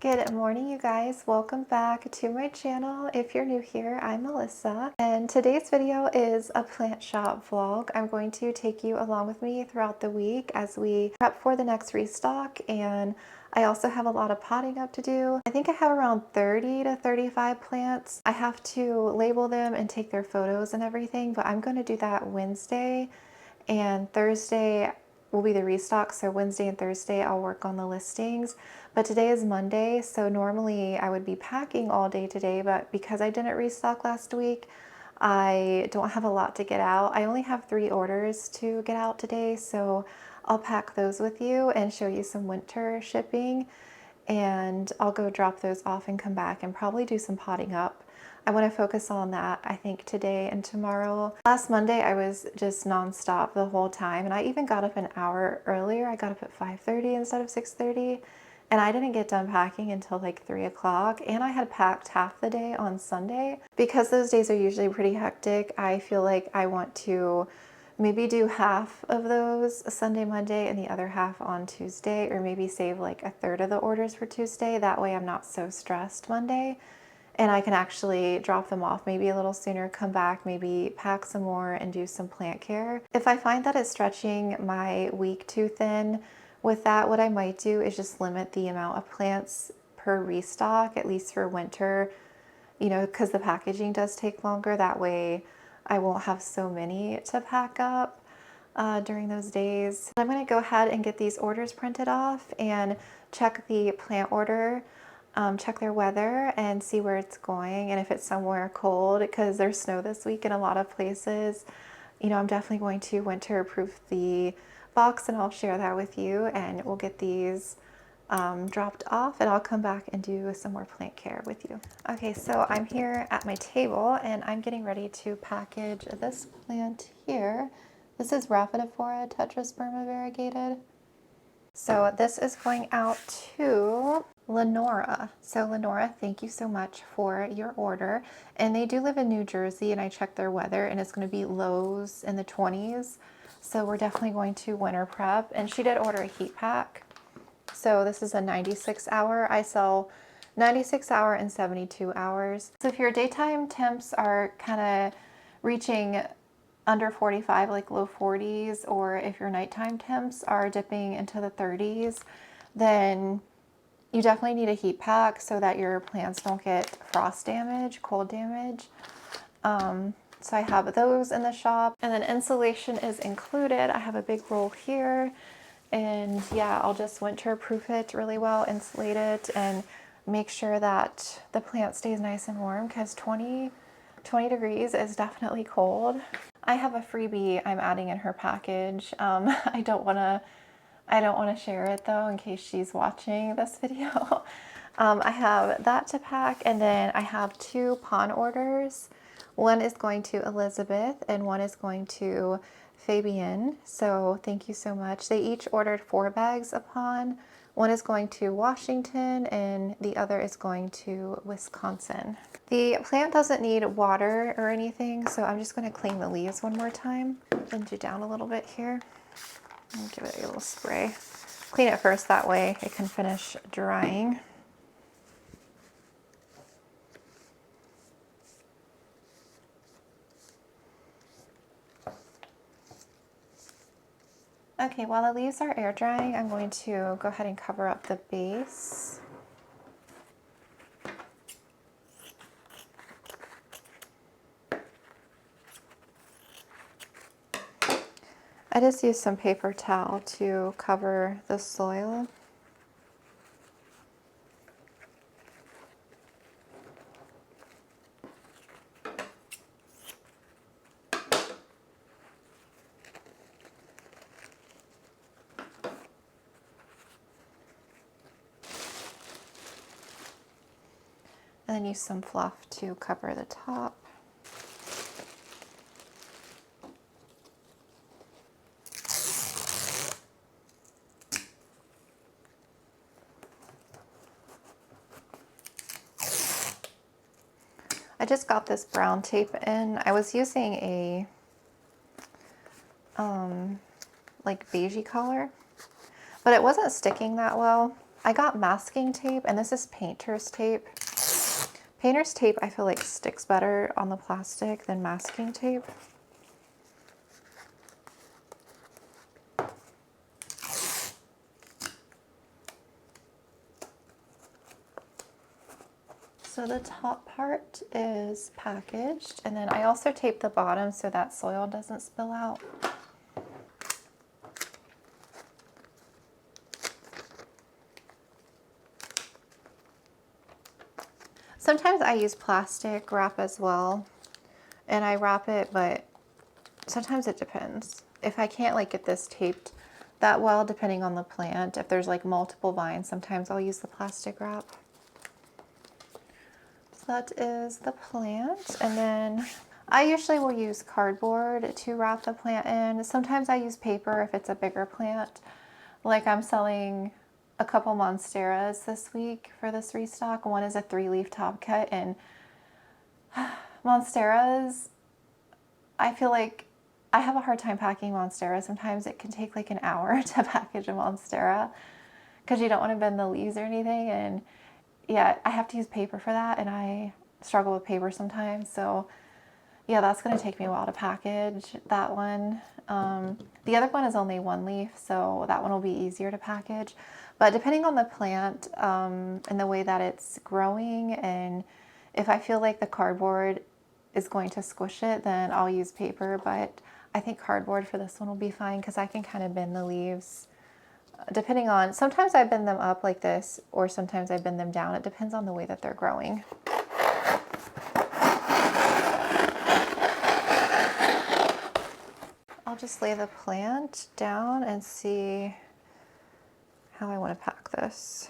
Good morning, you guys. Welcome back to my channel. If you're new here, I'm Melissa, and today's video is a plant shop vlog. I'm going to take you along with me throughout the week as we prep for the next restock, and I also have a lot of potting up to do. I think I have around 30 to 35 plants. I have to label them and take their photos and everything, but I'm going to do that Wednesday, and Thursday will be the restock. So Wednesday and Thursday I'll work on the listings, but today is Monday, so normally I would be packing all day today, but because I didn't restock last week, I don't have a lot to get out. I only have 3 orders to get out today, so I'll pack those with you and show you some winter shipping, and I'll go drop those off and come back and probably do some potting up. I want to focus on that, I think, today and tomorrow. Last Monday, I was just nonstop the whole time, and I even got up an hour earlier. I got up at 5:30 instead of 6:30, and I didn't get done packing until like 3 o'clock, and I had packed half the day on Sunday. Because those days are usually pretty hectic, I feel like I want to maybe do half of those Sunday, Monday, and the other half on Tuesday, or maybe save like a third of the orders for Tuesday. That way I'm not so stressed Monday, and I can actually drop them off maybe a little sooner, come back, maybe pack some more and do some plant care. If I find that it's stretching my week too thin with that, what I might do is just limit the amount of plants per restock, at least for winter, you know, because the packaging does take longer. That way I won't have so many to pack up during those days. I'm going to go ahead and get these orders printed off and check the plant order, check their weather and see where it's going, and if it's somewhere cold, because there's snow this week in a lot of places. You know, I'm definitely going to winter proof the box, and I'll share that with you, and we'll get these dropped off, and I'll come back and do some more plant care with you. Okay, so I'm here at my table and I'm getting ready to package this plant here. This is Rhaphidophora tetrasperma variegated. So this is going out to Lenora. So Lenora, thank you so much for your order. And they do live in New Jersey, and I checked their weather, and it's going to be lows in the 20s. So we're definitely going to winter prep. And she did order a heat pack. So this is a 96 hour. I sell 96 hour and 72 hours. So if your daytime temps are kind of reaching under 45, like low 40s, or if your nighttime temps are dipping into the 30s, then you definitely need a heat pack so that your plants don't get frost damage, cold damage. So I have those in the shop, and then insulation is included. I have a big roll here, and yeah, I'll just winter proof it really well, insulate it, and make sure that the plant stays nice and warm, because 20 degrees is definitely cold. I have a freebie I'm adding in her package. I don't want to share it though, in case she's watching this video. I have that to pack, and then I have 2 pawn orders. One is going to Elizabeth and one is going to Fabian. So thank you so much. They each ordered 4 bags of pawn. One is going to Washington and the other is going to Wisconsin. The plant doesn't need water or anything, so I'm just going to clean the leaves one more time. Bend you down a little bit here and give it a little spray. Clean it first, that way it can finish drying. Okay, while the leaves are air drying, I'm going to go ahead and cover up the base. I just used some paper towel to cover the soil. And then use some fluff to cover the top. I just got this brown tape in. I was using a like beigey color, but it wasn't sticking that well. I got masking tape, and this is painter's tape. Painter's tape I feel like sticks better on the plastic than masking tape. So the top part is packaged, and then I also taped the bottom so that soil doesn't spill out. Sometimes I use plastic wrap as well, and I wrap it, but sometimes it depends. If I can't like get this taped that well, depending on the plant, if there's like multiple vines, sometimes I'll use the plastic wrap. So that is the plant, and then I usually will use cardboard to wrap the plant in. Sometimes I use paper if it's a bigger plant. Like I'm selling a couple monsteras this week for this restock. One is a 3-leaf top cut, and monsteras, I feel like I have a hard time packing monstera. Sometimes it can take like an hour to package a monstera because you don't want to bend the leaves or anything. And yeah, I have to use paper for that, and I struggle with paper sometimes. So yeah, that's going to take me a while to package that one. The other one is only 1 leaf, so that one will be easier to package. But depending on the plant and the way that it's growing, and if I feel like the cardboard is going to squish it, then I'll use paper. But I think cardboard for this one will be fine because I can kind of bend the leaves. Depending on, sometimes I bend them up like this, or sometimes I bend them down. It depends on the way that they're growing. I'll just lay the plant down and see how I want to pack this.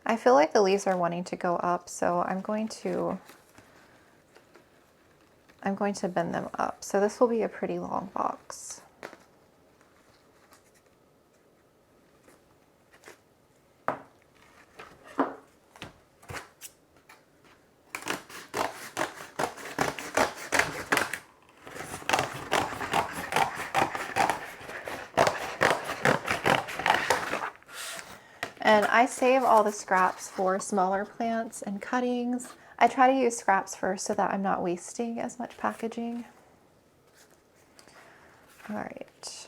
I feel like the leaves are wanting to go up, so I'm going to bend them up. So this will be a pretty long box. And I save all the scraps for smaller plants and cuttings. I try to use scraps first so that I'm not wasting as much packaging. All right.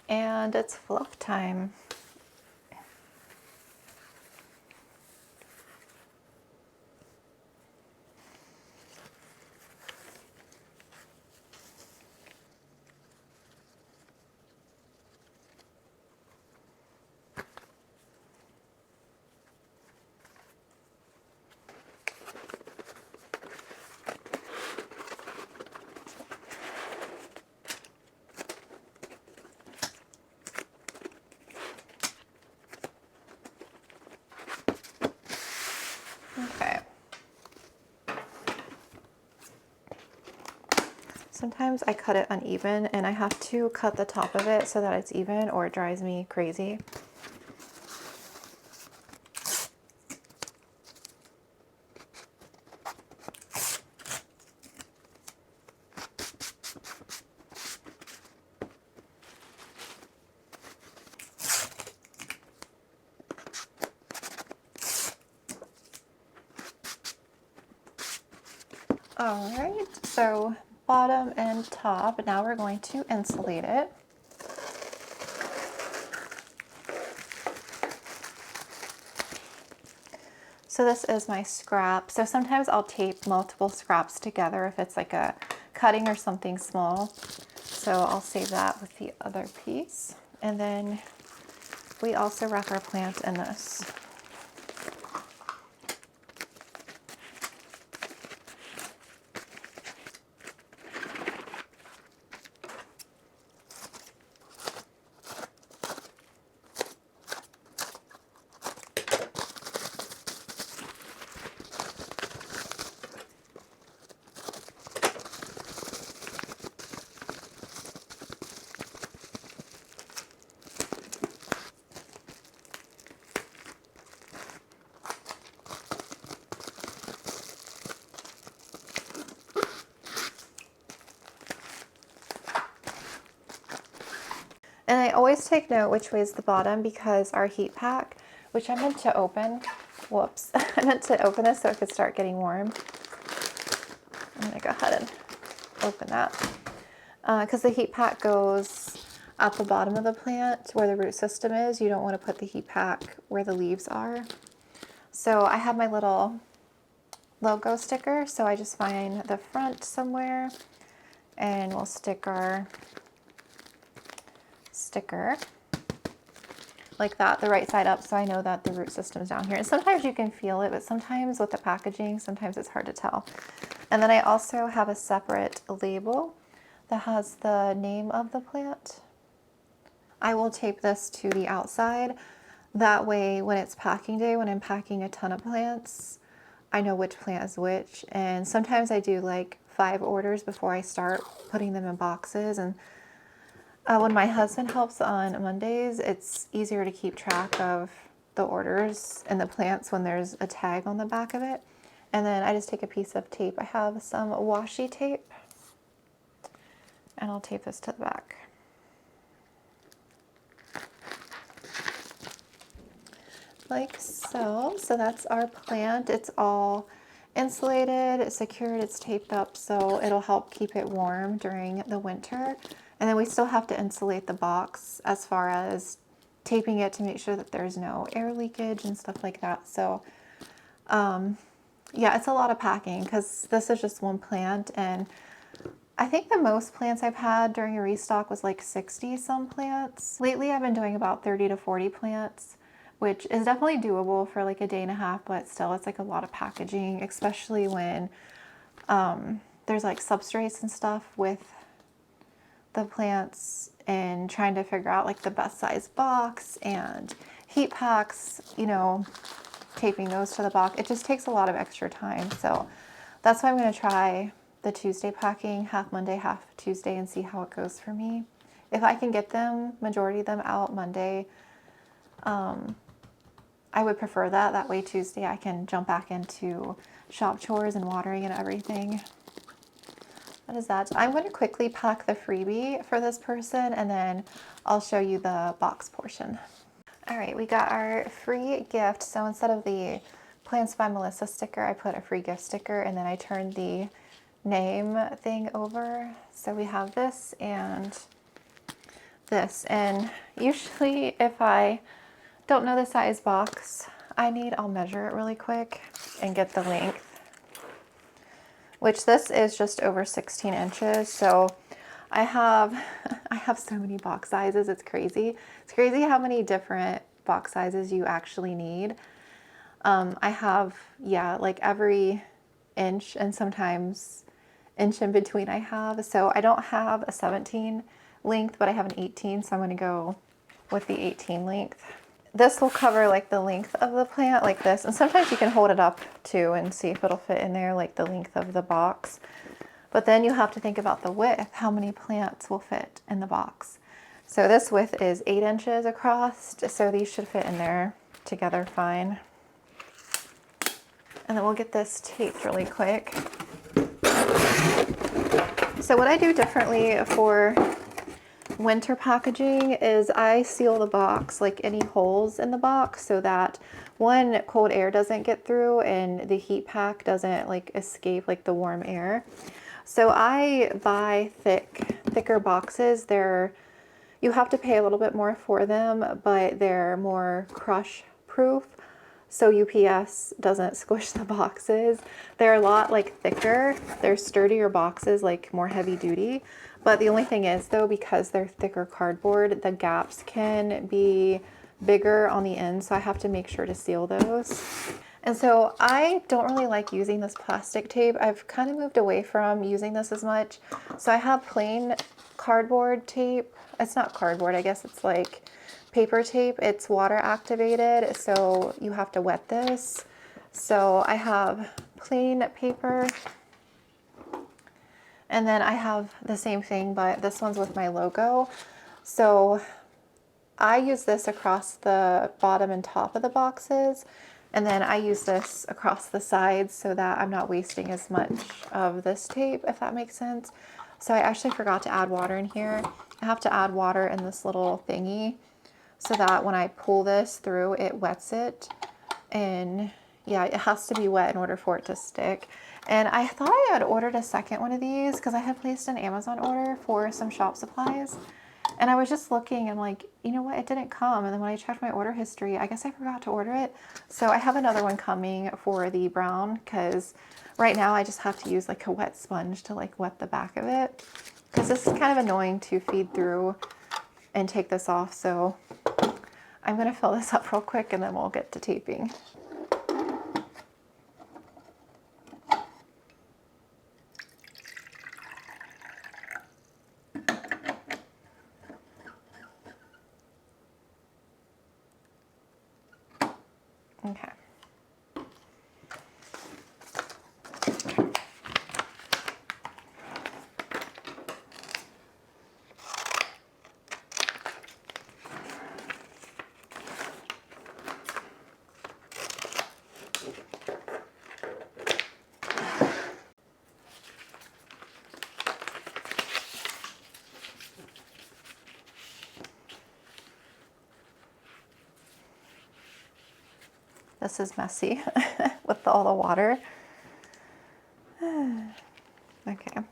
And it's fluff time. Okay. Sometimes I cut it uneven, and I have to cut the top of it so that it's even, or it drives me crazy. All right, so bottom and top, now we're going to insulate it. So this is my scrap. So sometimes I'll tape multiple scraps together if it's like a cutting or something small. So I'll save that with the other piece. And then we also wrap our plant in this. And I always take note which way is the bottom because our heat pack, which I meant to open, whoops, I meant to open this so it could start getting warm. I'm gonna go ahead and open that. Because the heat pack goes at the bottom of the plant where the root system is. You don't want to put the heat pack where the leaves are. So I have my little logo sticker, so I just find the front somewhere and we'll stick our sticker like that, the right side up, so I know that the root system is down here. And sometimes you can feel it, but sometimes with the packaging, sometimes it's hard to tell. And then I also have a separate label that has the name of the plant. I will tape this to the outside. That way, when it's packing day, when I'm packing a ton of plants, I know which plant is which. And sometimes I do like 5 orders before I start putting them in boxes. And when my husband helps on Mondays, it's easier to keep track of the orders and the plants when there's a tag on the back of it. And then I just take a piece of tape. I have some washi tape and I'll tape this to the back. Like so. So that's our plant. It's all insulated, it's secured, it's taped up, so it'll help keep it warm during the winter. And then we still have to insulate the box as far as taping it to make sure that there's no air leakage and stuff like that. So yeah, it's a lot of packing because this is just one plant, and I think the most plants I've had during a restock was like 60 some plants. Lately I've been doing about 30 to 40 plants, which is definitely doable for like a day and a half, but still it's like a lot of packaging, especially when there's like substrates and stuff with the plants and trying to figure out like the best size box and heat packs, you know, taping those to the box. It just takes a lot of extra time. So that's why I'm going to try the Tuesday packing, half Monday, half Tuesday, and see how it goes for me. If I can get them, majority of them out Monday, I would prefer that. That way Tuesday I can jump back into shop chores and watering and everything. What is that? I'm going to quickly pack the freebie for this person and then I'll show you the box portion. All right, we got our free gift. So instead of the Plants by Melissa sticker, I put a free gift sticker and then I turned the name thing over. So we have this and this. And usually if I don't know the size box I'll measure it really quick and get the length, which this is just over 16 inches. So I have so many box sizes. It's crazy. It's crazy how many different box sizes you actually need. I have, yeah, like every inch and sometimes inch in between I have. So I don't have a 17 length, but I have an 18. So I'm going to go with the 18 length. This will cover like the length of the plant like this. And sometimes you can hold it up too and see if it'll fit in there, like the length of the box. But then you have to think about the width, how many plants will fit in the box. So this width is 8 inches across, so these should fit in there together fine. And then we'll get this taped really quick. So what I do differently for winter packaging is I seal the box, like any holes in the box, so that one, cold air doesn't get through and the heat pack doesn't like escape like the warm air. So I buy thicker boxes. You have to pay a little bit more for them, but they're more crush proof. So UPS doesn't squish the boxes. They're a lot like thicker. They're sturdier boxes, like more heavy duty. But the only thing is though, because they're thicker cardboard, the gaps can be bigger on the end. So I have to make sure to seal those. And so I don't really like using this plastic tape. I've kind of moved away from using this as much. So I have plain cardboard tape. It's not cardboard, I guess it's like paper tape. It's water activated, so you have to wet this. So I have plain paper. And then I have the same thing, but this one's with my logo. So I use this across the bottom and top of the boxes. And then I use this across the sides so that I'm not wasting as much of this tape, if that makes sense. So I actually forgot to add water in here. I have to add water in this little thingy so that when I pull this through, it wets it. And yeah, it has to be wet in order for it to stick. And I thought I had ordered a second one of these because I had placed an Amazon order for some shop supplies. And I was just looking and like, you know what, it didn't come. And then when I checked my order history, I guess I forgot to order it. So I have another one coming for the brown because right now I just have to use like a wet sponge to like wet the back of it. Because this is kind of annoying to feed through and take this off. So I'm going to fill this up real quick and then we'll get to taping. Okay. This is messy with all the water. Okay.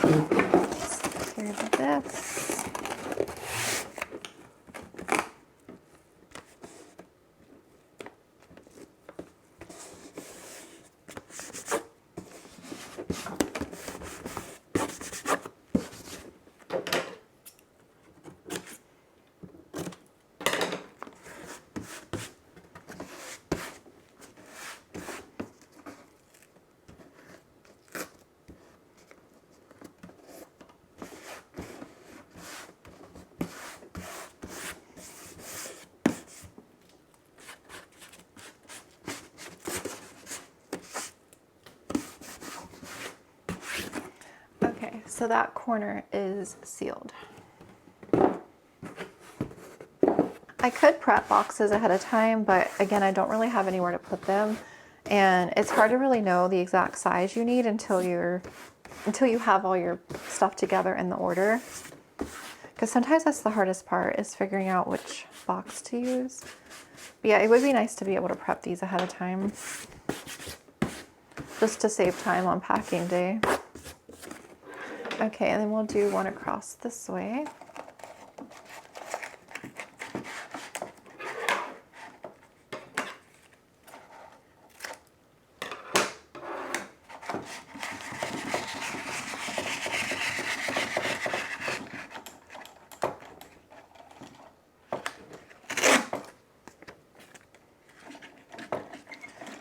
Let's get rid of this. Okay, so that corner is sealed. I could prep boxes ahead of time, but again, I don't really have anywhere to put them. And it's hard to really know the exact size you need until you have all your stuff together in the order. Because sometimes that's the hardest part, is figuring out which box to use. But yeah, it would be nice to be able to prep these ahead of time, just to save time on packing day. Okay, and then we'll do one across this way.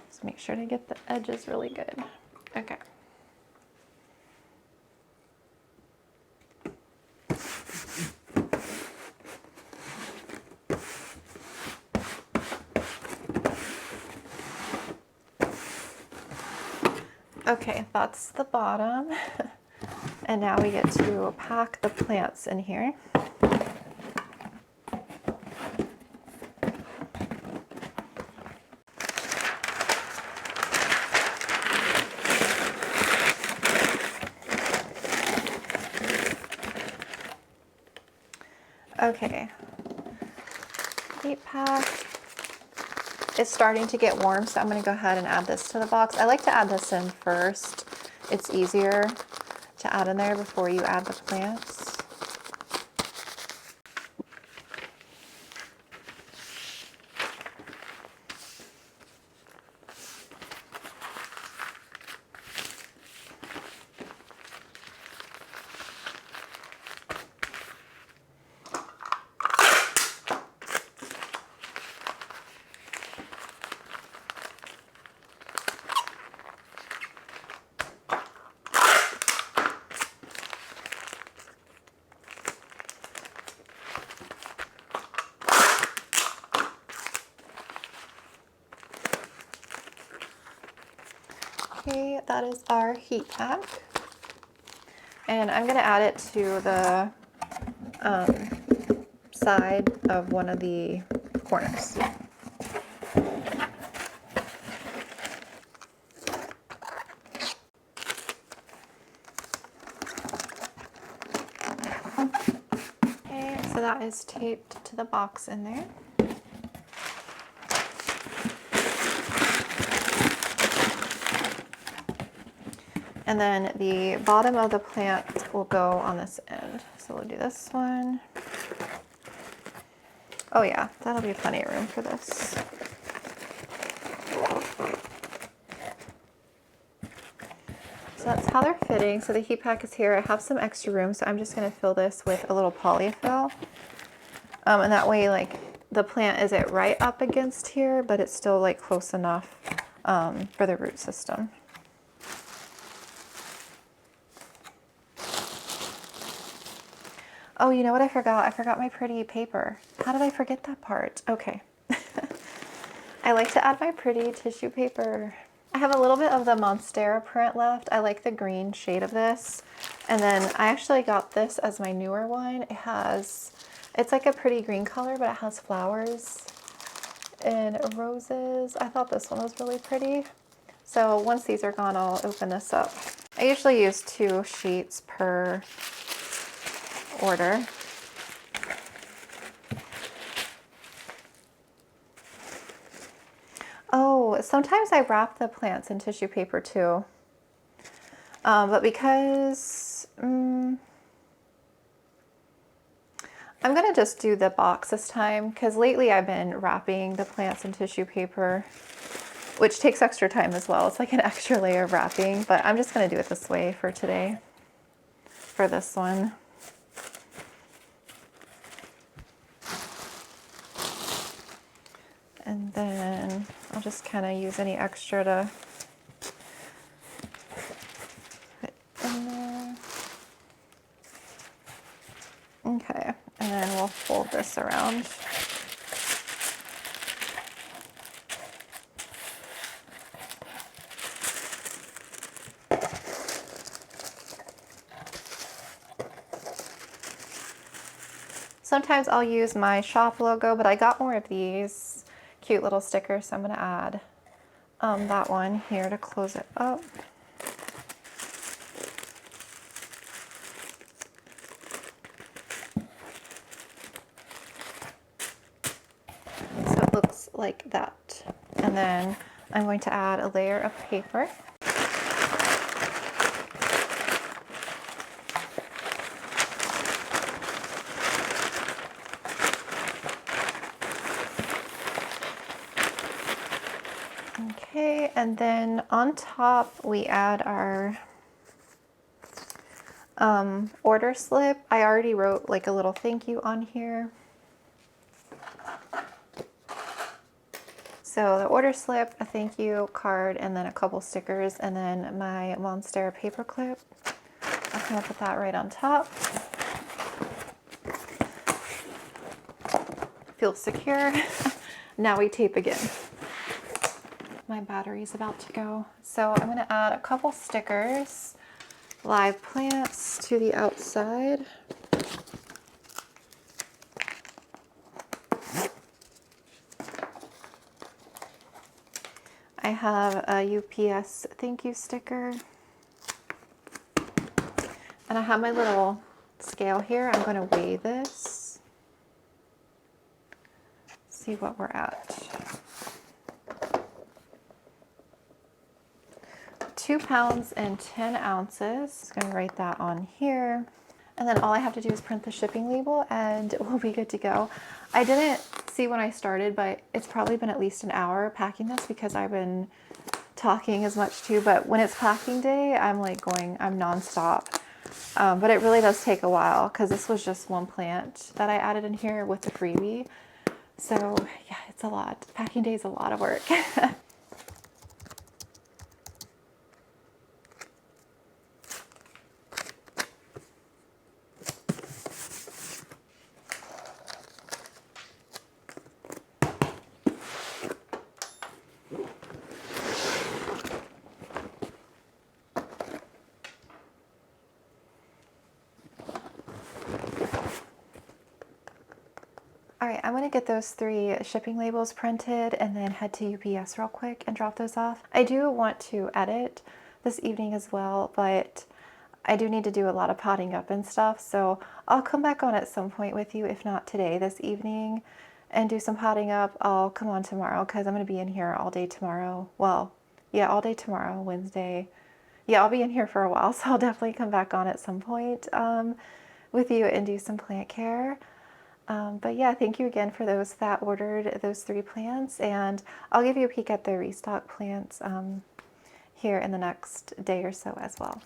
Just make sure to get the edges really good. Okay. Okay, that's the bottom. And now we get to pack the plants in here. Okay, heat pack. It's starting to get warm, so I'm going to go ahead and add this to the box. I like to add this in first. It's easier to add in there before you add the plants. Okay, that is our heat pack. And I'm going to add it to the side of one of the corners. So that is taped to the box in there. And then the bottom of the plant will go on this end. So we'll do this one. Oh yeah, that'll be plenty of room for this. So that's how they're fitting. So the heat pack is here. I have some extra room, so I'm just going to fill this with a little polyfill. And that way, like, the plant isn't right up against here, but it's still like close enough for the root system. Oh, you know what I forgot? I forgot my pretty paper. How did I forget that part? Okay. I like to add my pretty tissue paper. I have a little bit of the Monstera print left. I like the green shade of this. And then I actually got this as my newer one. It's like a pretty green color, but it has flowers and roses. I thought this one was really pretty. So once these are gone, I'll open this up. I usually use 2 sheets per order. Oh, sometimes I wrap the plants in tissue paper too. But because I'm gonna just do the box this time, because lately I've been wrapping the plants in tissue paper, which takes extra time as well. It's like an extra layer of wrapping, but I'm just gonna do it this way for today, for this one. And then I'll just kind of use any extra to put in there. Okay, and then we'll fold this around. Sometimes I'll use my shop logo, but I got more of these cute little stickers, so I'm going to add that one here to close it up. So it looks like that. And then I'm going to add a layer of paper. Okay, and then on top we add our order slip. I already wrote like a little thank you on here. So the order slip, a thank you card, and then a couple stickers, and then my Monstera paper clip. I'm gonna put that right on top. Feels secure. Now we tape again. My battery's about to go. So I'm gonna add a couple stickers, live plants to the outside. I have a UPS thank you sticker. And I have my little scale here. I'm gonna weigh this. See what we're at. 2 pounds and 10 ounces. I'm gonna write that on here. And then all I have to do is print the shipping label and we'll be good to go. I didn't see when I started, but it's probably been at least an hour packing this because I've been talking as much too. But when it's packing day, I'm nonstop. But it really does take a while because this was just one plant that I added in here with the freebie. So yeah, it's a lot. Packing day is a lot of work. All right, I'm gonna get those 3 shipping labels printed and then head to UPS real quick and drop those off. I do want to edit this evening as well, but I do need to do a lot of potting up and stuff, so I'll come back on at some point with you, if not today, this evening, and do some potting up. I'll come on tomorrow because I'm going to be in here all day tomorrow. Well, yeah, all day tomorrow, Wednesday. Yeah, I'll be in here for a while, so I'll definitely come back on at some point with you and do some plant care. But yeah, thank you again for those that ordered those 3 plants, and I'll give you a peek at the restock plants here in the next day or so as well.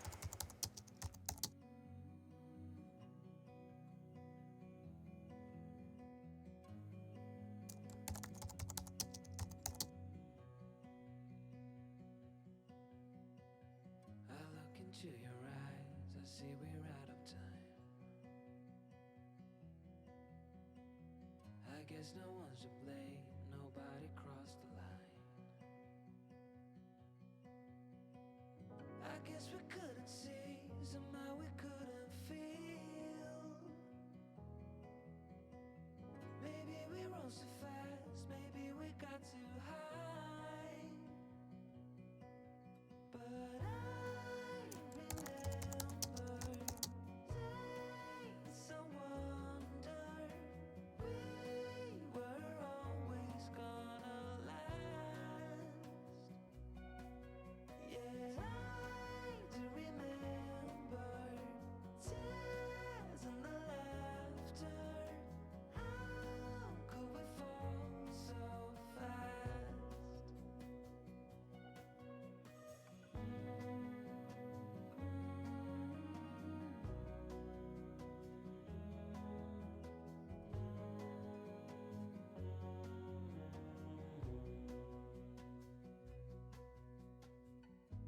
I look into your eyes, I see we're out of time. I guess no one's to blame, nobody crossed the line. I guess we couldn't see, somehow we couldn't feel. Maybe we rose too fast, maybe we got too high. But I remember days I wonder we were always gonna last. Yeah, I do remember tears and the laughter. How could we fall so fast?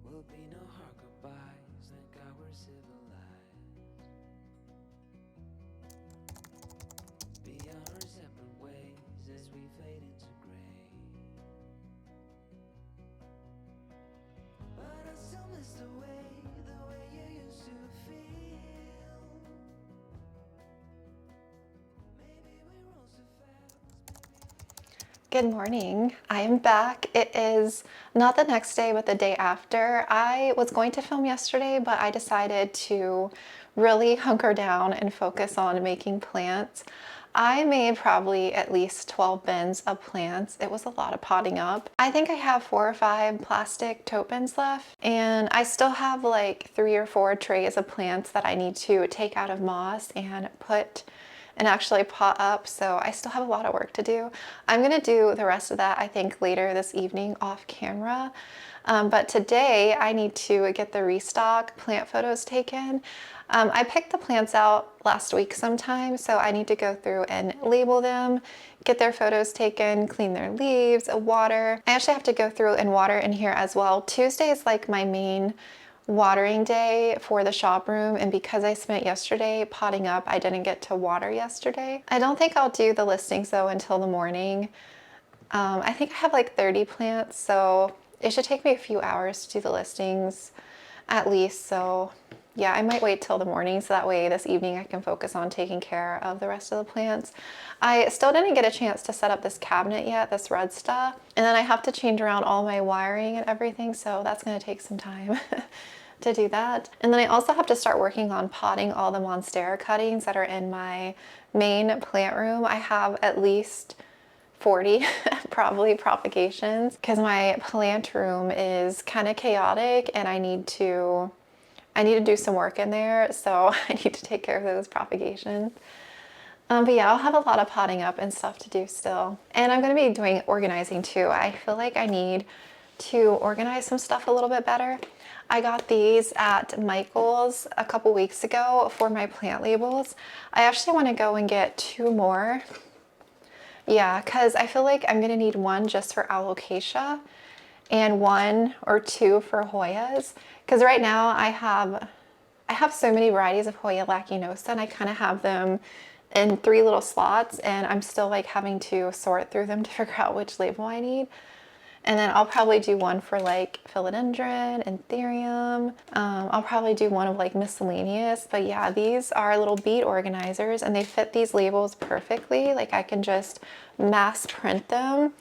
Will be no hard goodbyes, thank God we're civilized. Be on our separate ways as we fade into gray. But I still miss the way you used to feel. Maybe we rose too fast. Good morning. I am back. It is not the next day, but the day after. I was going to film yesterday, but I decided to really hunker down and focus on making plants. I made probably at least 12 bins of plants. It was a lot of potting up. I think I have 4 or 5 plastic tote bins left, and I still have like 3 or 4 trays of plants that I need to take out of moss and put and actually pot up, so I still have a lot of work to do. I'm gonna do the rest of that, I think, later this evening off camera. But today I need to get the restock plant photos taken. I picked the plants out last week sometime, so I need to go through and label them, get their photos taken, clean their leaves, water. I actually have to go through and water in here as well. Tuesday is like my main watering day for the shop room, and because I spent yesterday potting up, I didn't get to water yesterday. I don't think I'll do the listings though until the morning. I think I have like 30 plants, so it should take me a few hours to do the listings at least. So yeah, I might wait till the morning so that way this evening I can focus on taking care of the rest of the plants. I still didn't get a chance to set up this cabinet yet, this red stuff, and then I have to change around all my wiring and everything, so that's going to take some time to do that. And then I also have to start working on potting all the monstera cuttings that are in my main plant room. I have at least 40 probably propagations because my plant room is kind of chaotic and I need to do some work in there, so I need to take care of those propagations. But yeah, I'll have a lot of potting up and stuff to do still. And I'm going to be doing organizing too. I feel like I need to organize some stuff a little bit better. I got these at Michael's a couple weeks ago for my plant labels. I actually want to go and get 2 more. Yeah, because I feel like I'm going to need 1 just for alocasia and 1 or 2 for hoyas. Because right now I have so many varieties of Hoya lacinosa, and I kind of have them in 3 little slots, and I'm still like having to sort through them to figure out which label I need. And then I'll probably do 1 for like philodendron and therium. I'll probably do 1 of like miscellaneous. But yeah, these are little bead organizers and they fit these labels perfectly. Like I can just mass print them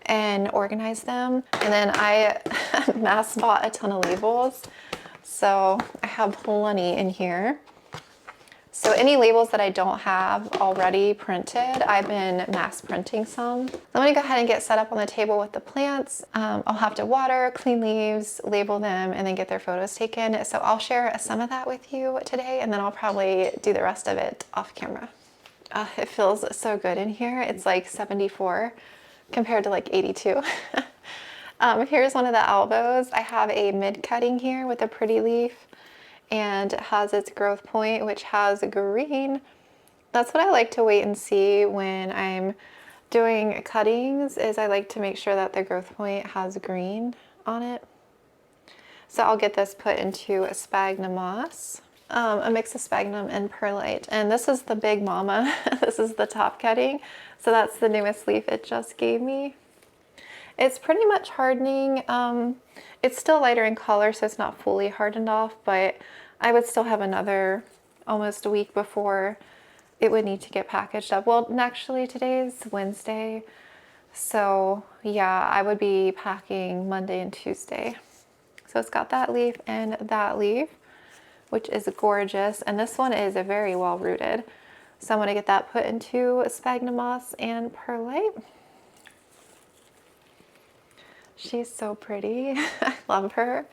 and organize them. And then I mass bought a ton of labels So I have plenty in here. So any labels that I don't have already printed, I've been mass printing some. I'm gonna go ahead and get set up on the table with the plants. I'll have to water, clean leaves, label them, and then get their photos taken. So I'll share some of that with you today, and then I'll probably do the rest of it off camera. It feels so good in here. It's like 74 compared to like 82. Here's one of the elbows. I have a mid cutting here with a pretty leaf, and it has its growth point, which has green. That's what I like to wait and see when I'm doing cuttings, is I like to make sure that the growth point has green on it. So I'll get this put into a sphagnum moss, a mix of sphagnum and perlite. And this is the big mama. This is the top cutting. So that's the newest leaf it just gave me. It's pretty much hardening. It's still lighter in color, so it's not fully hardened off, but I would still have another almost a week before it would need to get packaged up. Well, actually today's Wednesday, so yeah, I would be packing Monday and Tuesday. So it's got that leaf and that leaf, which is gorgeous. And this one is very well rooted. So I'm gonna get that put into sphagnum moss and perlite. She's so pretty. I love her.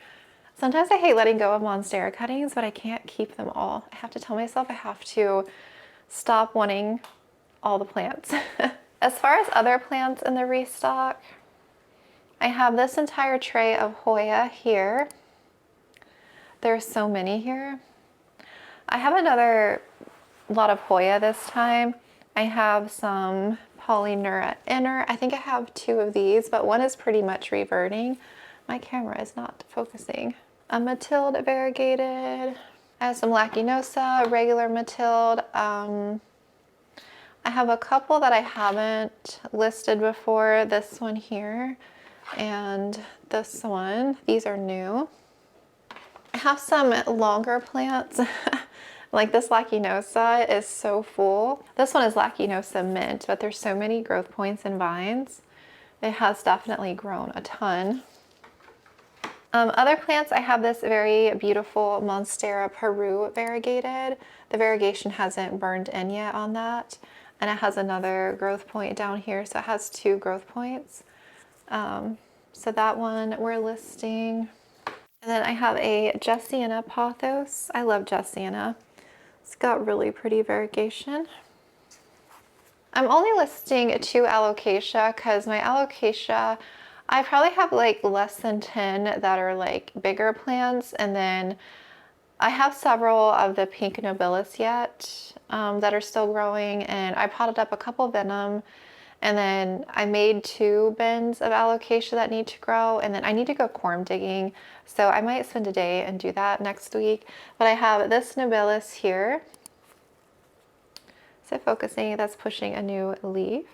Sometimes I hate letting go of monstera cuttings, but I can't keep them all. I have to tell myself I have to stop wanting all the plants. As far as other plants in the restock, I have this entire tray of hoya here. There's so many here. I have another lot of hoya this time. I have some Polynura inner. I think I have 2 of these, but one is pretty much reverting. My camera is not focusing. A Matilde variegated. I have some Lacinosa, regular Matilde. I have a couple that I haven't listed before. This one here and this one. These are new. I have some longer plants. Like this Lacinosa is so full. This one is Lacinosa mint, but there's so many growth points and vines. It has definitely grown a ton. Other plants, I have this very beautiful Monstera Peru variegated. The variegation hasn't burned in yet on that. And it has another growth point down here, so it has 2 growth points. So that one we're listing. And then I have a Gessiana pothos. I love Gessiana. It's got really pretty variegation. I'm only listing 2 alocasia because my alocasia, I probably have like less than 10 that are like bigger plants, and then I have several of the pink nobilis yet that are still growing, and I potted up a couple venom, and then I made 2 bins of alocasia that need to grow, and then I need to go corm digging, so I might spend a day and do that next week. But I have this nobilis here. So focusing, that's pushing a new leaf.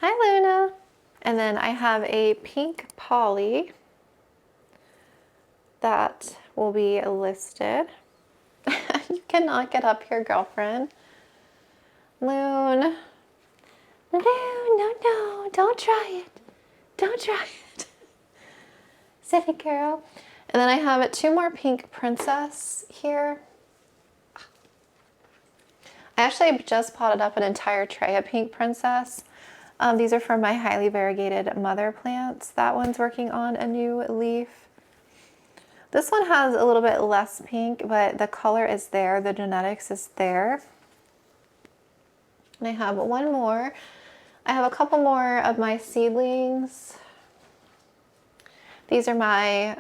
Hi Luna. And then I have a pink poly that will be listed. You cannot get up here, girlfriend. Loon. Loon, no, don't try it. Don't try it. Silly girl. And then I have 2 more pink princess here. I actually just potted up an entire tray of pink princess. These are from my highly variegated mother plants. That one's working on a new leaf. This one has a little bit less pink, but the color is there. The genetics is there. And I have one more. I have a couple more of my seedlings. These are my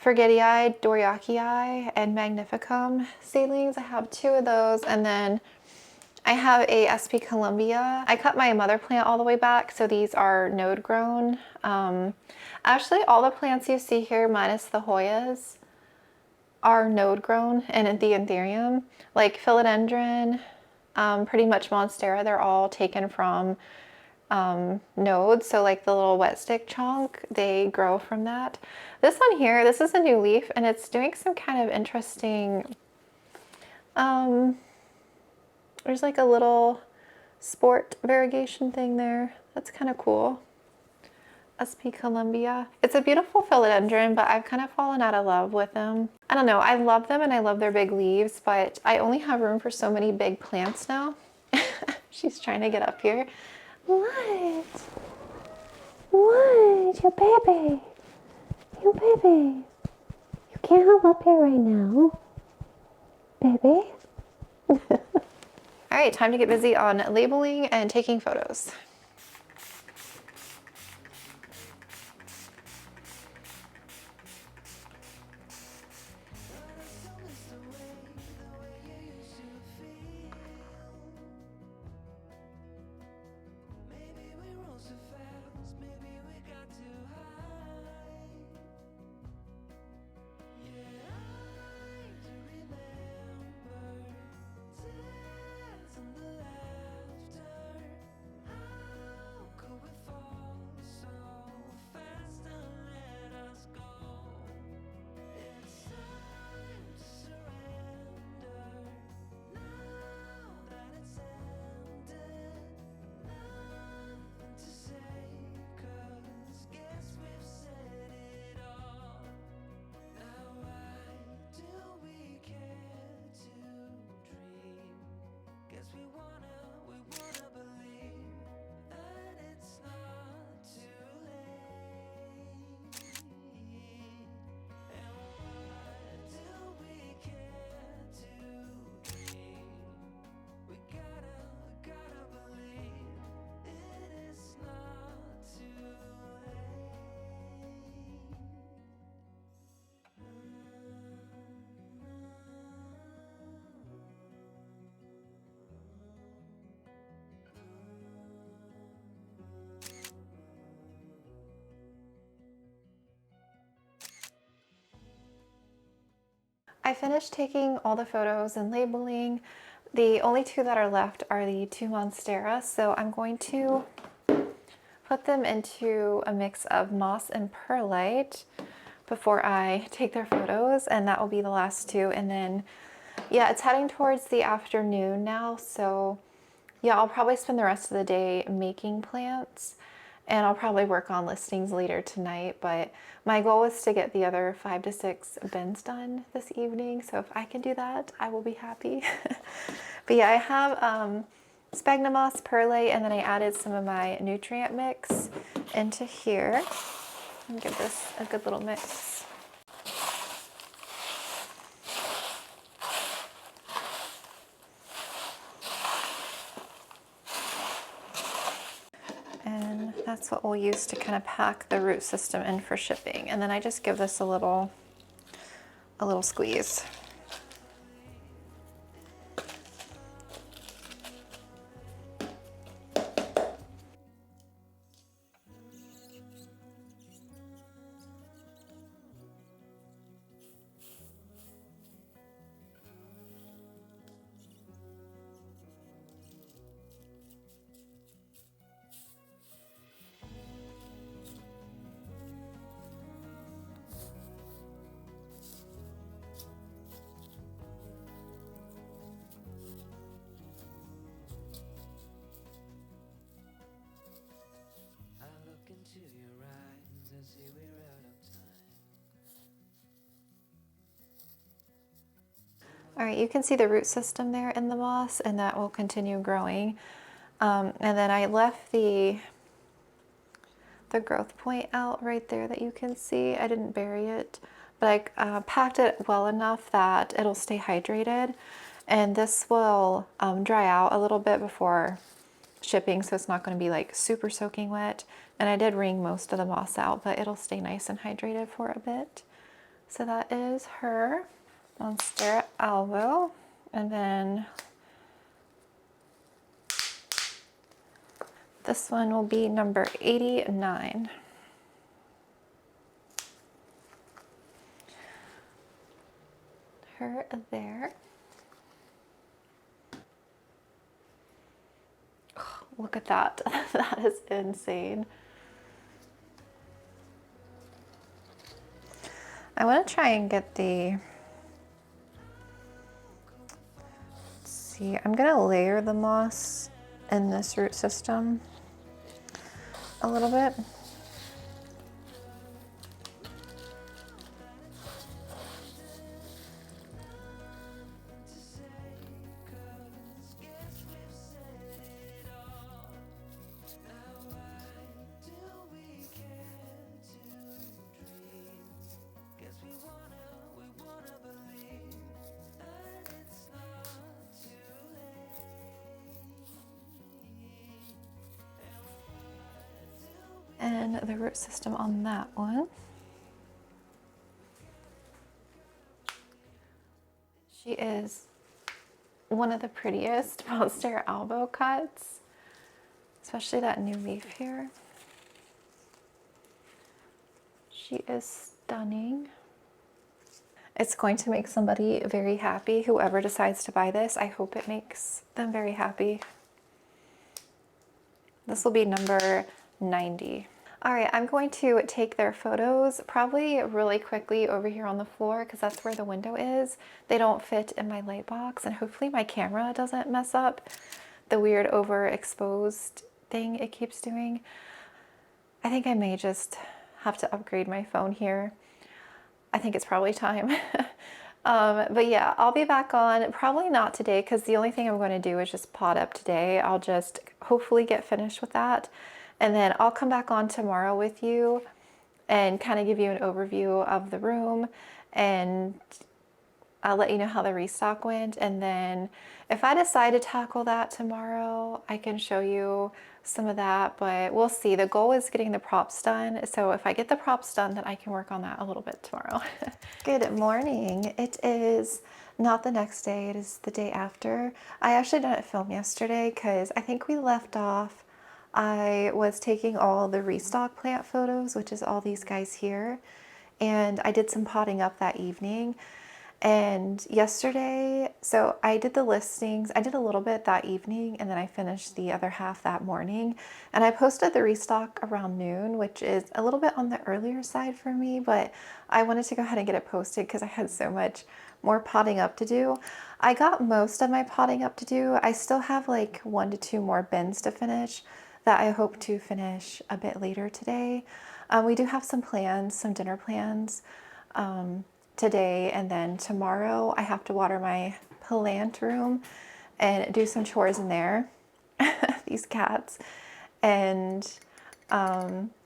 Forgetii, Doriakii, and Magnificum seedlings. I have 2 of those, and then I have a SP Columbia. I cut my mother plant all the way back, so these are node grown. Actually, all the plants you see here, minus the Hoyas, are node grown, and the Anthurium, like Philodendron, pretty much Monstera, they're all taken from nodes. So like the little wet stick chunk, they grow from that. This one here, this is a new leaf, and it's doing some kind of interesting, there's like a little sport variegation thing there. That's kind of cool. SP Columbia. It's a beautiful philodendron, but I've kind of fallen out of love with them. I don't know, I love them and I love their big leaves, but I only have room for so many big plants now. She's trying to get up here. What? What? You baby. You baby. You can't hop up here right now. Baby. All right, time to get busy on labeling and taking photos. I finished taking all the photos and labeling. The only two that are left are the two monstera, so I'm going to put them into a mix of moss and perlite before I take their photos, and that will be the last two. And then, yeah, it's heading towards the afternoon now, so yeah, I'll probably spend the rest of the day making plants, and I'll probably work on listings later tonight, but my goal is to get the other 5 to 6 bins done this evening, so if I can do that, I will be happy. But yeah, I have sphagnum moss, perlite, and then I added some of my nutrient mix into here. And give this a good little mix. And that's what we'll use to kind of pack the root system in for shipping. And then I just give this a little squeeze. All right, you can see the root system there in the moss, and that will continue growing. And then I left the growth point out right there that you can see. I didn't bury it, but I packed it well enough that it'll stay hydrated. And this will dry out a little bit before shipping, so it's not going to be like super soaking wet. And I did wring most of the moss out, but it'll stay nice and hydrated for a bit. So that is her Monstera alvo, and then this one will be number 89. Her there. Oh, look at that. That is insane. I want to try and get the, let's see, I'm going to layer the moss in this root system a little bit. in the root system on that one. She is one of the prettiest monstera albo cuts, especially that new leaf here. She is stunning. It's going to make somebody very happy. Whoever decides to buy this, I hope it makes them very happy. This will be number 90. All right, I'm going to take their photos probably really quickly over here on the floor because that's where the window is. They don't fit in my light box, and hopefully my camera doesn't mess up the weird overexposed thing it keeps doing. I think I may just have to upgrade my phone here. I think it's probably time. But yeah, I'll be back on, probably not today because the only thing I'm going to do is just pot up today. I'll just hopefully get finished with that. And then I'll come back on tomorrow with you and kind of give you an overview of the room, and I'll let you know how the restock went. And then if I decide to tackle that tomorrow, I can show you some of that, but we'll see. The goal is getting the props done. So if I get the props done, then I can work on that a little bit tomorrow. Good morning. It is not the next day, it is the day after. I actually didn't film yesterday because I think we left off. I was taking all the restock plant photos, which is all these guys here, and I did some potting up that evening. And yesterday, so I did the listings, I did a little bit that evening, and then I finished the other half that morning. And I posted the restock around noon, which is a little bit on the earlier side for me, but I wanted to go ahead and get it posted because I had so much more potting up to do. I got most of my potting up to do. I still have like 1 to 2 more bins to finish that I hope to finish a bit later today. We do have some plans, some dinner plans today, and then tomorrow I have to water my plant room and do some chores in there. These cats. And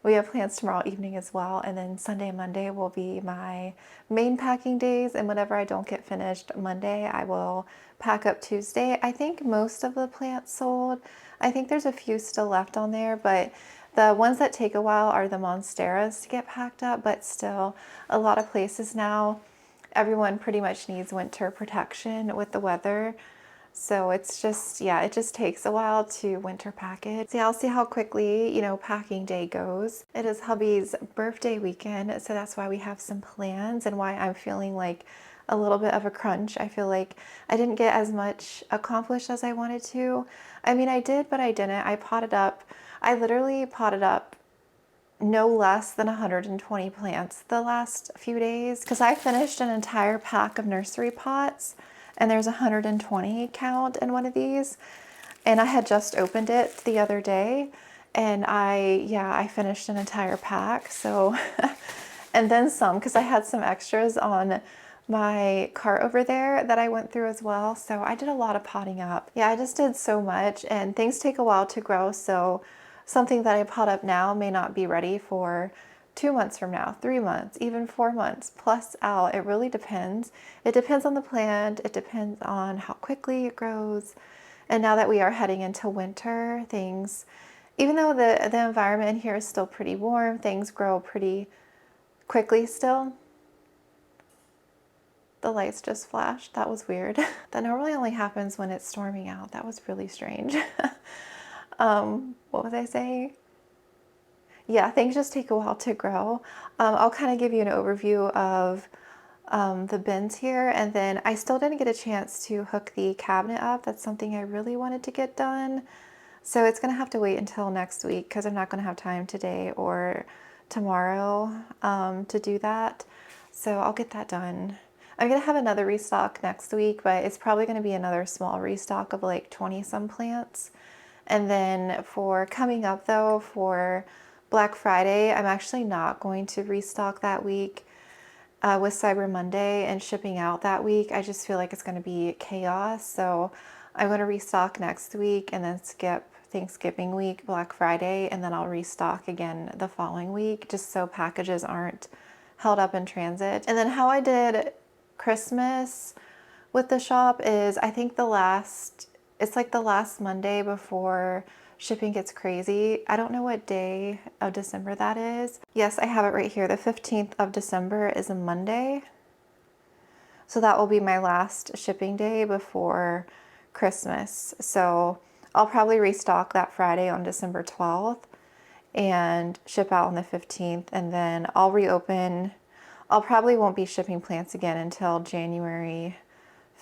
we have plans tomorrow evening as well, and then Sunday and Monday will be my main packing days, and whenever I don't get finished Monday, I will pack up Tuesday. I think most of the plants sold. I think there's a few still left on there, but the ones that take a while are the monsteras to get packed up, but still a lot of places now, everyone pretty much needs winter protection with the weather. So it's just, yeah, it just takes a while to winter pack it. So yeah, I'll see how quickly, you know, packing day goes. It is hubby's birthday weekend, so that's why we have some plans and why I'm feeling like a little bit of a crunch. I feel like I didn't get as much accomplished as I wanted to. I mean, I did, but I didn't. I potted up. I literally potted up no less than 120 plants the last few days because I finished an entire pack of nursery pots, and there's 120 count in one of these, and I had just opened it the other day, and I finished an entire pack. So and then some, because I had some extras on my cart over there that I went through as well. So I did a lot of potting up. Yeah, I just did so much, and things take a while to grow, so something that I pot up now may not be ready for 2 months from now, 3 months, even 4 months plus out. It really depends. It depends on the plant. It depends on how quickly it grows. And now that we are heading into winter, things, even though the environment in here is still pretty warm, things grow pretty quickly still. The lights just flashed. That was weird. That normally only happens when it's storming out. That was really strange. What was I saying? Yeah, things just take a while to grow. I'll kind of give you an overview of the bins here, and then I still didn't get a chance to hook the cabinet up. That's something I really wanted to get done. So it's gonna have to wait until next week because I'm not gonna have time today or tomorrow to do that. So I'll get that done. I'm gonna have another restock next week, but it's probably gonna be another small restock of like 20 some plants. And then for coming up though, for Black Friday, I'm actually not going to restock that week with Cyber Monday and shipping out that week. I just feel like it's going to be chaos. So I'm going to restock next week and then skip Thanksgiving week, Black Friday, and then I'll restock again the following week just so packages aren't held up in transit. And then how I did Christmas with the shop is I think it's like the last Monday before shipping gets crazy. I don't know what day of December that is. Yes, I have it right here. The 15th of December is a Monday. So that will be my last shipping day before Christmas. So I'll probably restock that Friday on December 12th and ship out on the 15th, and then I'll reopen. I'll probably won't be shipping plants again until January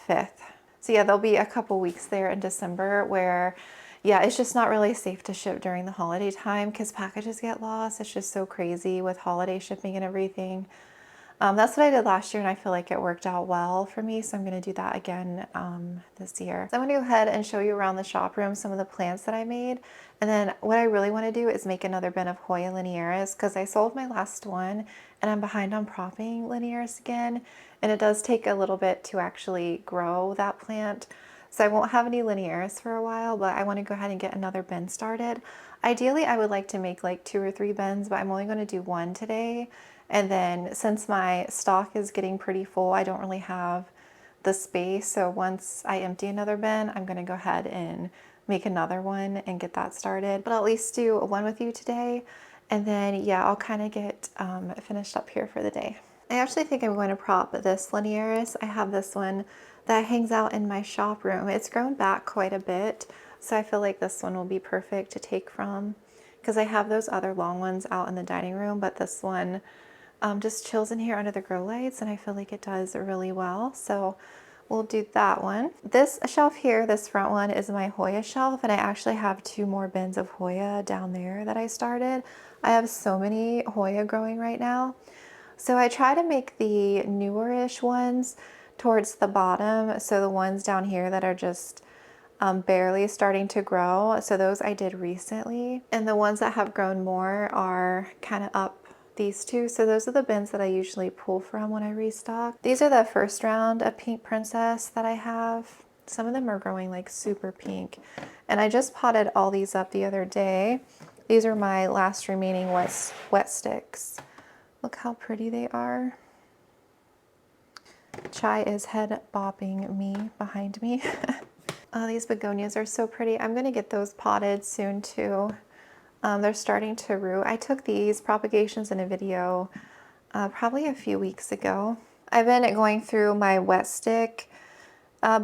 5th. So yeah, there'll be a couple weeks there in December where, yeah, it's just not really safe to ship during the holiday time because packages get lost. It's just so crazy with holiday shipping and everything. That's what I did last year, and I feel like it worked out well for me, so I'm going to do that again this year. So I'm going to go ahead and show you around the shop room some of the plants that I made, and then what I really want to do is make another bin of Hoya linearis because I sold my last one, and I'm behind on propping linearis again, and it does take a little bit to actually grow that plant. So I won't have any linearis for a while, but I want to go ahead and get another bin started. Ideally, I would like to make like 2 or 3 bins, but I'm only going to do 1 today. And then since my stock is getting pretty full, I don't really have the space. So once I empty another bin, I'm going to go ahead and make another one and get that started. But I'll at least do 1 with you today. And then, yeah, I'll kind of get finished up here for the day. I actually think I'm going to prop this linearis. I have this one that hangs out in my shop room. It's grown back quite a bit, so I feel like this one will be perfect to take from because I have those other long ones out in the dining room, but this one just chills in here under the grow lights, and I feel like it does really well. So we'll do that one. This shelf here, this front one, is my Hoya shelf, and I actually have 2 more bins of Hoya down there that I started. I have so many Hoya growing right now. So I try to make the newer-ish ones towards the bottom, so the ones down here that are just barely starting to grow. So those I did recently, and the ones that have grown more are kind of up these 2. So those are the bins that I usually pull from when I restock. These are the first round of Pink Princess that I have. Some of them are growing like super pink, and I just potted all these up the other day. These are my last remaining wet sticks. Look how pretty they are. Chai is head bopping me behind me. Oh, these begonias are so pretty. I'm gonna get those potted soon too. They're starting to root. I took these propagations in a video probably a few weeks ago. I've been going through my wet stick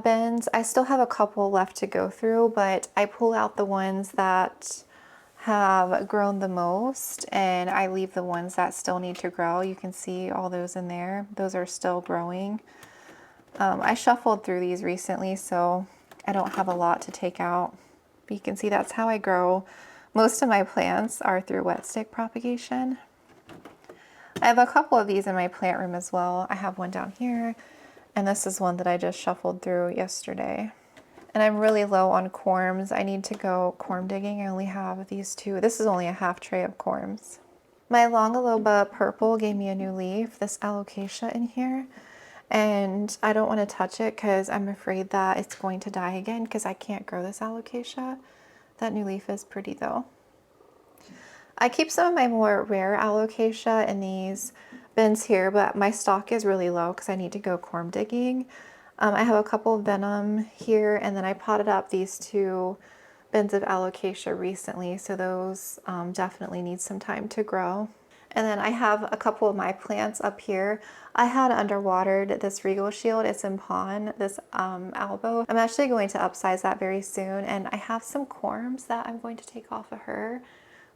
bins. I still have a couple left to go through, but I pull out the ones that have grown the most, and I leave the ones that still need to grow. You can see all those in there. Those are still growing. I shuffled through these recently, so I don't have a lot to take out. But you can see that's how I grow. Most of my plants are through wet stick propagation. I have a couple of these in my plant room as well. I have one down here, and this is one that I just shuffled through yesterday. And I'm really low on corms. I need to go corm digging. I only have these 2. This is only a half tray of corms. My Longaloba purple gave me a new leaf, this alocasia in here. And I don't want to touch it because I'm afraid that it's going to die again because I can't grow this alocasia. That new leaf is pretty though. I keep some of my more rare alocasia in these bins here, but my stock is really low because I need to go corm digging. I have a couple of venom here, and then I potted up these 2 bins of alocasia recently, so those definitely need some time to grow. And then I have a couple of my plants up here. I had underwatered this Regal Shield. It's in Pawn, this Albo. I'm actually going to upsize that very soon, and I have some corms that I'm going to take off of her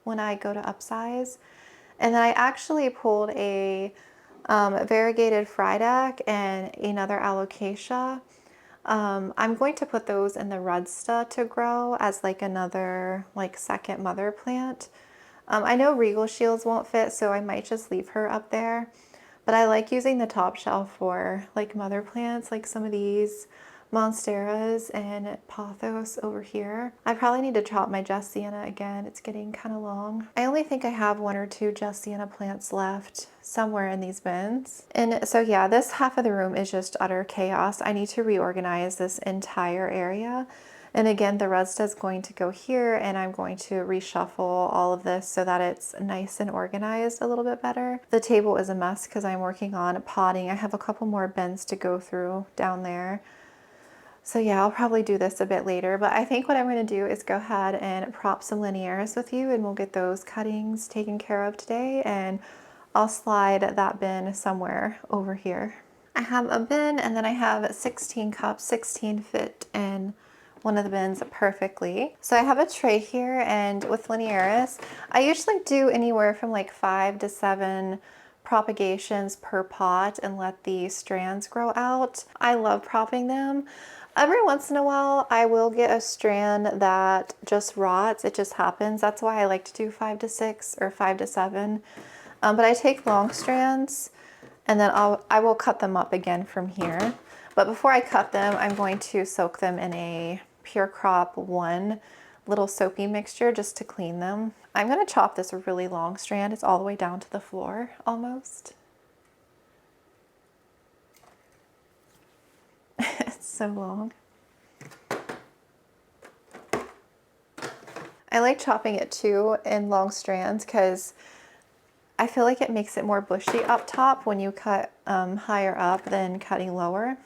when I go to upsize. And then I actually pulled a variegated Friedac and another alocasia. I'm going to put those in the Rudsta to grow as like another like second mother plant. I know Regal Shields won't fit, so I might just leave her up there. But I like using the top shelf for like mother plants, like some of these monsteras and pothos over here. I probably need to chop my Jess Sienna again. It's getting kind of long. I only think I have 1 or 2 Jess Sienna plants left somewhere in these bins. And so yeah, this half of the room is just utter chaos. I need to reorganize this entire area. And again, the Rudsta is going to go here, and I'm going to reshuffle all of this so that it's nice and organized a little bit better. The table is a mess because I'm working on potting. I have a couple more bins to go through down there. So yeah, I'll probably do this a bit later, but I think what I'm going to do is go ahead and prop some linearis with you, and we'll get those cuttings taken care of today, and I'll slide that bin somewhere over here. I have a bin, and then I have 16 cups, 16 fit in one of the bins perfectly. So I have a tray here, and with linearis, I usually do anywhere from like 5 to 7 propagations per pot and let the strands grow out. I love propping them. Every once in a while, I will get a strand that just rots. It just happens. That's why I like to do 5 to 6 or 5 to 7. But I take long strands, and then I will cut them up again from here. But before I cut them, I'm going to soak them in a Pure Crop 1 little soapy mixture just to clean them. I'm going to chop this really long strand. It's all the way down to the floor almost. It's so long. I like chopping it too in long strands because I feel like it makes it more bushy up top when you cut higher up than cutting lower.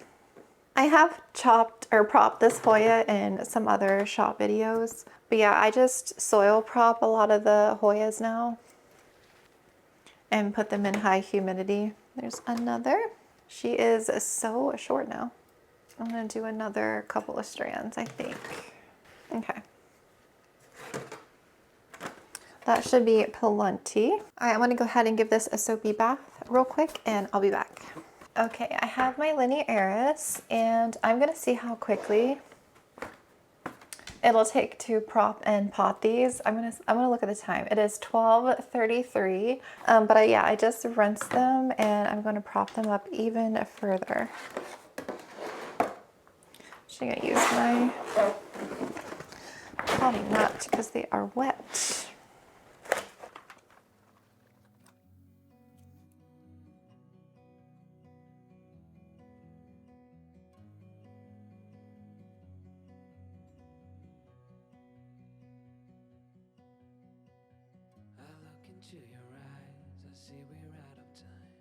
I have chopped or propped this hoya in some other shop videos, but yeah, I just soil prop a lot of the hoyas now and put them in high humidity. There's another. She is so short now. I'm gonna do another couple of strands, I think. Okay. That should be plenty. All right, I'm gonna go ahead and give this a soapy bath real quick, and I'll be back. Okay, I have my linearis, and I'm gonna see how quickly it'll take to prop and pot these. I'm gonna look at the time. It is 12:33, but I just rinsed them, and I'm gonna prop them up even further. Just gonna use my potting mat because they are wet. I look into your eyes, I see we're out of time.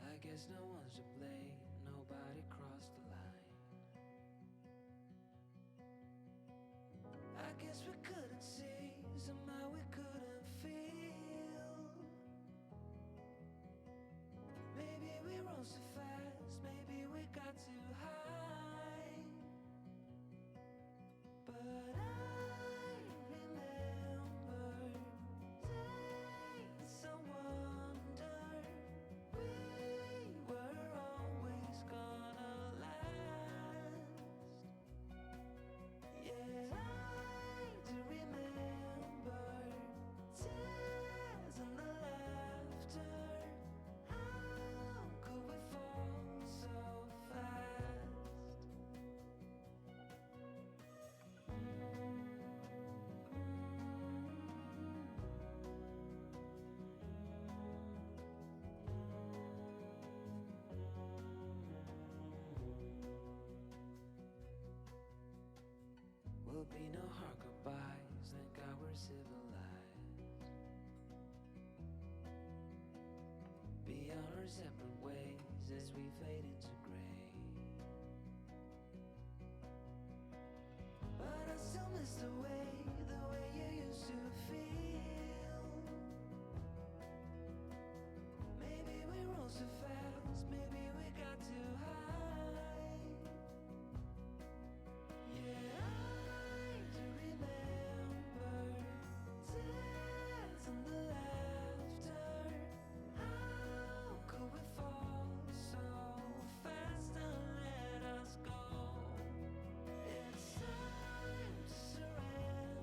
I guess no one's to blame, nobody crossed the line. I guess we couldn't see, somehow we couldn't feel. Maybe we rose too fast, maybe we got too high. But I remember days I wondered we were always gonna last. Yeah, I do remember tears and the laughter. How could we fall so fast? Will be no hard goodbyes, thank God we're civilized. Be on our separate ways as we fade into gray. But I still miss the way you used to feel. Maybe we rose too fast, maybe we got too high. Yeah, I do remember tears and the laughter. How could we fall so fast and let us go? It's time to surrender.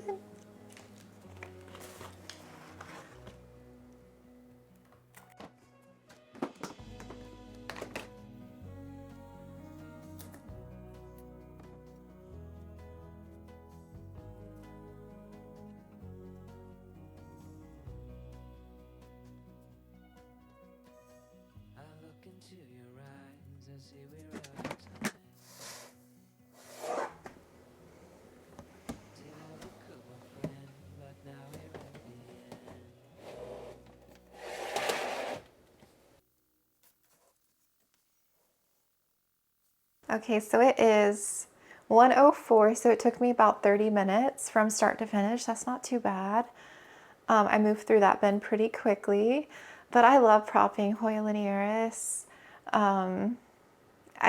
doing? I look into your eyes, I see we're out of time. Till we could be friends, but now we're at the end. Okay, so it is 1:04, so it took me about 30 minutes from start to finish. That's not too bad. I moved through that bin pretty quickly, but I love propping Hoya linearis. I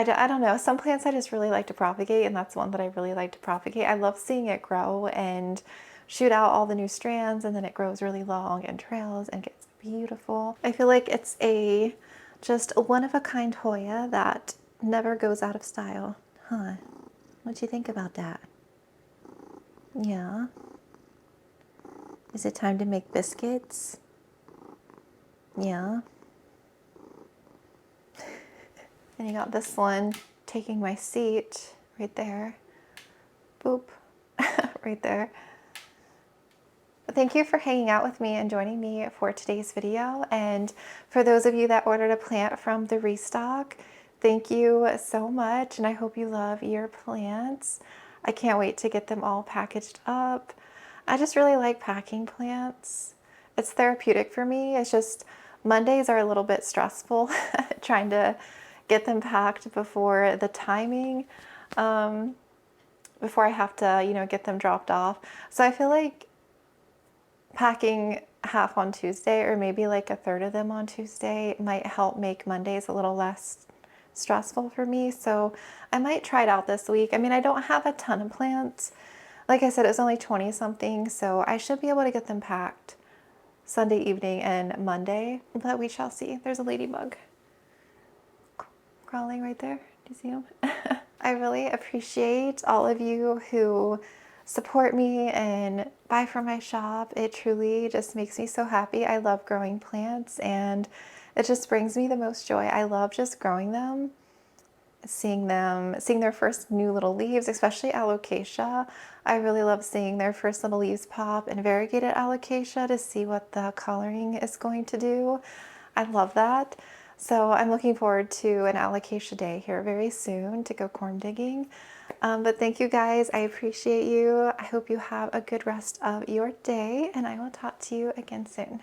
don't know, some plants I just really like to propagate, and that's one that I really like to propagate. I love seeing it grow and shoot out all the new strands, and then it grows really long and trails and gets beautiful. I feel like it's a just one-of-a-kind Hoya that never goes out of style. Huh? What do you think about that? Yeah. Is it time to make biscuits? Yeah. And you got this one taking my seat right there. Boop. Right there. Thank you for hanging out with me and joining me for today's video. And for those of you that ordered a plant from the restock, thank you so much. And I hope you love your plants. I can't wait to get them all packaged up. I just really like packing plants. It's therapeutic for me. It's just Mondays are a little bit stressful trying to get them packed before the timing, before I have to, get them dropped off. So I feel like packing half on Tuesday, or maybe like a third of them on Tuesday, might help make Mondays a little less stressful for me. So I might try it out this week. I mean, I don't have a ton of plants. Like I said, it's only 20 something, so I should be able to get them packed Sunday evening and Monday, but we shall see. There's a ladybug crawling right there. Do you see him? I really appreciate all of you who support me and buy from my shop. It truly just makes me so happy. I love growing plants, and it just brings me the most joy. I love just growing them, seeing their first new little leaves, especially alocasia. I really love seeing their first little leaves pop, and variegated alocasia, to see what the coloring is going to do. I love that. So I'm looking forward to an alocasia day here very soon to go corn digging. But thank you guys. I appreciate you. I hope you have a good rest of your day, and I will talk to you again soon.